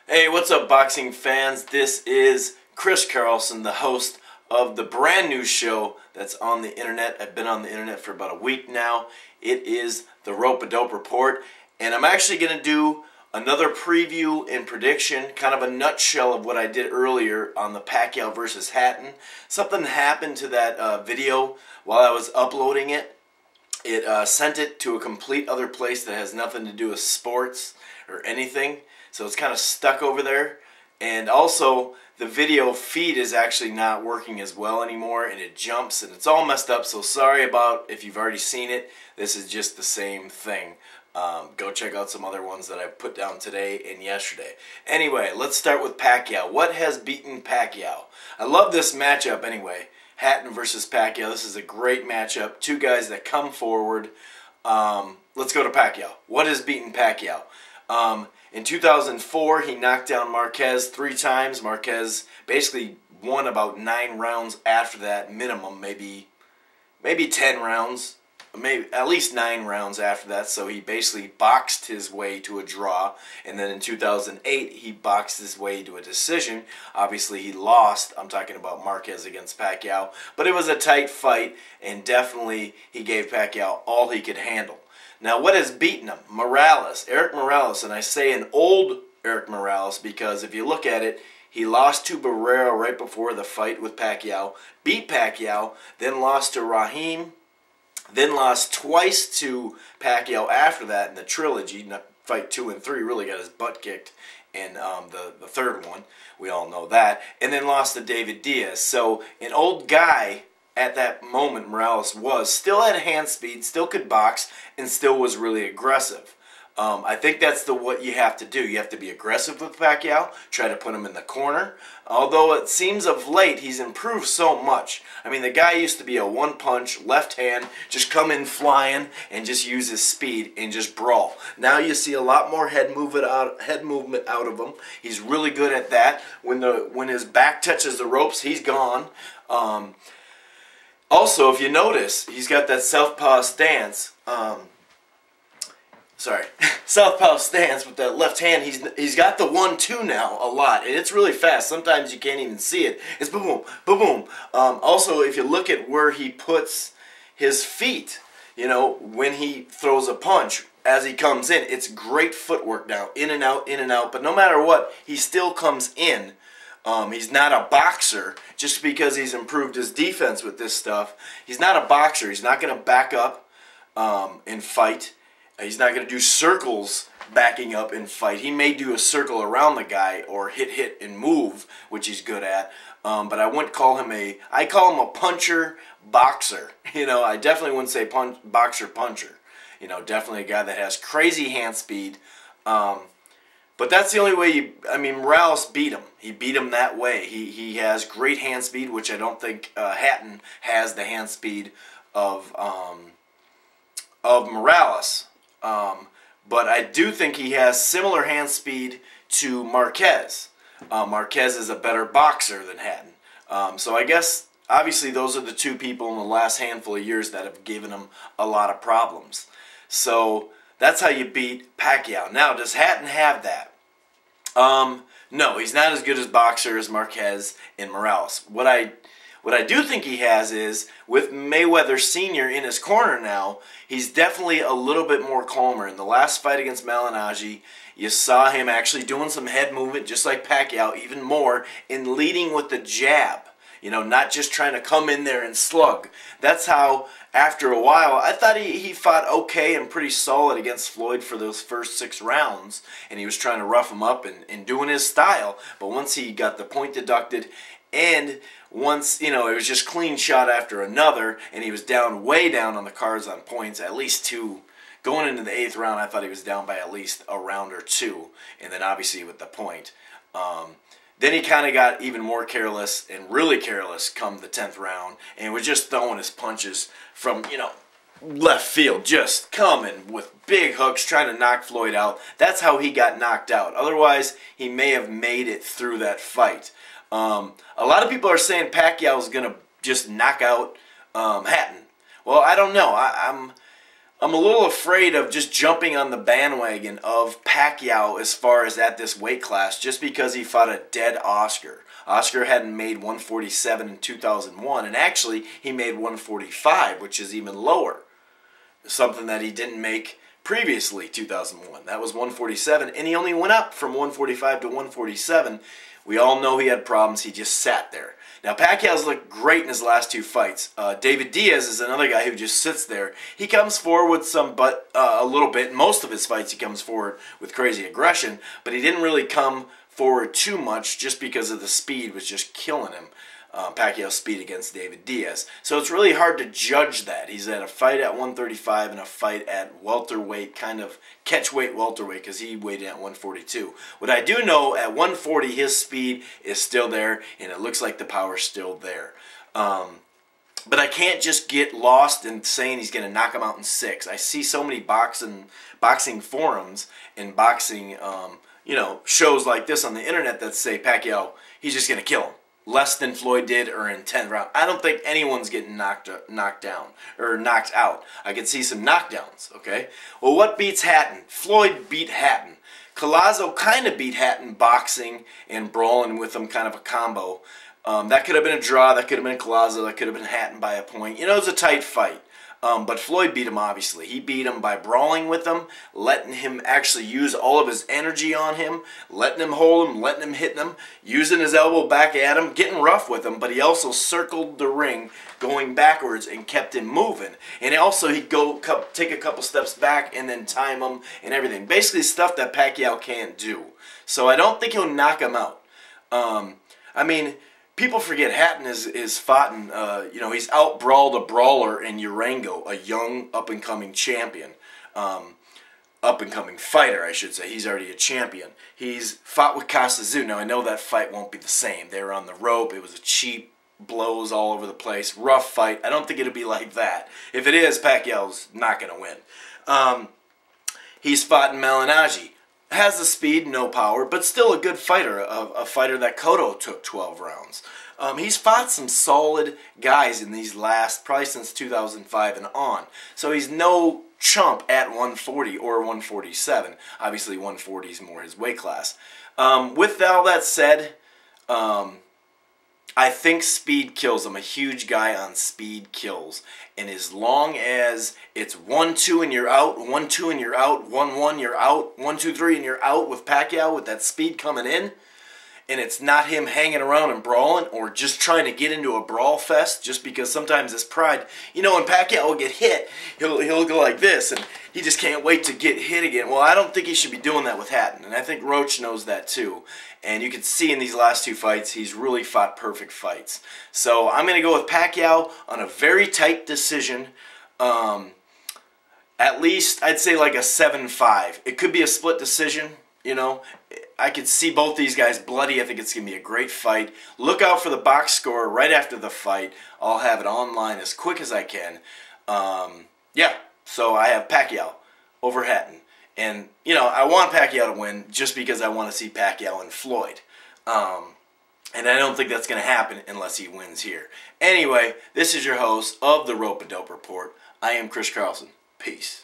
Hey, what's up, boxing fans? This is Chris Carlson, the host of the brand new show that's on the internet. I've been on the internet for about a week now. It is the Rope-A-Dope Report, and I'm actually going to do another preview and prediction, kind of a nutshell of what I did earlier on the Pacquiao versus Hatton. Something happened to that video while I was uploading it. It sent it to a complete other place that has nothing to do with sports or anything. So it's kind of stuck over there. And also, the video feed is actually not working as well anymore, and it jumps, and it's all messed up. So sorry about if you've already seen it. This is just the same thing. Go check out some other ones that I put down today and yesterday. Anyway, let's start with Pacquiao. What has beaten Pacquiao? I love this matchup anyway. Hatton versus Pacquiao. This is a great matchup. Two guys that come forward. Let's go to Pacquiao. What has beaten Pacquiao? In 2004, he knocked down Marquez 3 times. Marquez basically won about 9 rounds after that, minimum, maybe 10 rounds, maybe at least 9 rounds after that. So he basically boxed his way to a draw. And then in 2008, he boxed his way to a decision. Obviously, he lost. I'm talking about Marquez against Pacquiao. But it was a tight fight, and definitely he gave Pacquiao all he could handle. Now, what has beaten him? Eric Morales, and I say an old Eric Morales because if you look at it, he lost to Barrera right before the fight with Pacquiao, beat Pacquiao, then lost to Rahim, then lost twice to Pacquiao after that in the trilogy. Fight 2 and 3 really got his butt kicked in the third one. We all know that. And then lost to David Diaz. So an old guy at that moment, Morales still had hand speed, still could box, and still was really aggressive. I think that's what you have to do. You have to be aggressive with Pacquiao, try to put him in the corner. Although it seems of late he's improved so much. I mean, the guy used to be a one-punch, left hand, just come in flying and just use his speed and just brawl. Now you see a lot more head movement out of him. He's really good at that. When his back touches the ropes, he's gone. Also, if you notice, he's got that southpaw stance. Southpaw stance with that left hand. He's got the 1-2 now a lot, and it's really fast. Sometimes you can't even see it. It's boom, boom, boom, boom. Also, if you look at where he puts his feet, you know, when he throws a punch as he comes in, it's great footwork now, in and out, in and out. But no matter what, he still comes in. He's not a boxer just because he's improved his defense with this stuff. He's not a boxer. He's not going to back up and fight. He's not going to do circles backing up and fight. He may do a circle around the guy or hit, and move, which he's good at. But I wouldn't call him I call him a puncher-boxer. You know, I definitely wouldn't say boxer-puncher. You know, definitely a guy that has crazy hand speed. But that's the only way Morales beat him. He beat him that way. He has great hand speed, which I don't think Hatton has the hand speed of Morales. But I do think he has similar hand speed to Marquez. Marquez is a better boxer than Hatton. So I guess, obviously, those are the two people in the last handful of years that have given him a lot of problems. So that's how you beat Pacquiao. Now, does Hatton have that? No, he's not as good as boxer as Marquez and Morales. What I do think he has is, with Mayweather Sr. in his corner now, he's definitely a little bit more calmer. In the last fight against Malignaggi, you saw him actually doing some head movement, just like Pacquiao, even more, and leading with the jab. You know, not just trying to come in there and slug. That's how, after a while, I thought he fought okay and pretty solid against Floyd for those first 6 rounds. And he was trying to rough him up and doing his style. But once he got the point deducted, and once, you know, it was just clean shot after another, and he was down, way down on the cards on points, at least 2. Going into the 8th round, I thought he was down by at least a round or 2. And then obviously with the point. Then he kind of got even more careless and really careless come the 10th round and was just throwing his punches from, you know, left field, just coming with big hooks, trying to knock Floyd out. That's how he got knocked out. Otherwise, he may have made it through that fight. A lot of people are saying Pacquiao is going to just knock out Hatton. Well, I don't know. I'm a little afraid of just jumping on the bandwagon of Pacquiao as far as at this weight class just because he fought a dead Oscar. Oscar hadn't made 147 in 2001, and actually he made 145, which is even lower. Something that he didn't make previously, 2001. That was 147, and he only went up from 145 to 147. We all know he had problems. He just sat there. Now, Pacquiao's looked great in his last two fights. David Diaz is another guy who just sits there. He comes forward with a little bit. In most of his fights, he comes forward with crazy aggression, but he didn't really come forward too much just because of the speed was just killing him. Pacquiao's speed against David Diaz. So it's really hard to judge that. He's at a fight at 135 and a fight at welterweight, kind of catchweight welterweight, because he weighed in at 142. What I do know, at 140, his speed is still there, and it looks like the power's still there. But I can't just get lost in saying he's going to knock him out in 6. I see so many boxing forums and boxing shows like this on the internet that say Pacquiao, he's just going to kill him. Less than Floyd did, or in 10th round. I don't think anyone's getting knocked down or knocked out. I could see some knockdowns, okay? Well, what beats Hatton? Floyd beat Hatton. Collazo kind of beat Hatton boxing and brawling with him, kind of a combo. That could have been a draw. That could have been Collazo. That could have been Hatton by a point. It was a tight fight. But Floyd beat him, obviously. He beat him by brawling with him, letting him actually use all of his energy on him, letting him hold him, letting him hit him, using his elbow back at him, getting rough with him, but he also circled the ring going backwards and kept him moving. And also he'd take a couple steps back and then time him and everything. Basically stuff that Pacquiao can't do. So I don't think he'll knock him out. People forget Hatton is fought in, he's out-brawled a brawler in Urango, a young, up-and-coming champion. Up-and-coming fighter, I should say. He's already a champion. He's fought with Costa. Now, I know that fight won't be the same. They were on the rope. It was a cheap, blows all over the place, rough fight. I don't think it'll be like that. If it is, Pacquiao's not going to win. He's fought in Malignaggi. Has the speed, no power, but still a good fighter, a fighter that Cotto took 12 rounds. He's fought some solid guys in these last, probably since 2005 and on. So he's no chump at 140 or 147. Obviously 140 is more his weight class. With all that said, I think speed kills. I'm a huge guy on speed kills. And as long as it's 1-2 and you're out, 1-2 and you're out, 1-1 you're out, 1-2-3 and you're out with Pacquiao with that speed coming in, and it's not him hanging around and brawling or just trying to get into a brawl fest just because sometimes his pride, when Pacquiao will get hit, he'll go like this and he just can't wait to get hit again. Well, I don't think he should be doing that with Hatton, and I think Roach knows that too. And you can see in these last two fights, he's really fought perfect fights. So I'm going to go with Pacquiao on a very tight decision. At least, I'd say like a 7-5. It could be a split decision, I could see both these guys bloody. I think it's going to be a great fight. Look out for the box score right after the fight. I'll have it online as quick as I can. So I have Pacquiao over Hatton. And, I want Pacquiao to win just because I want to see Pacquiao and Floyd. And I don't think that's going to happen unless he wins here. Anyway, this is your host of the Rope-A-Dope Report. I am Chris Carlson. Peace.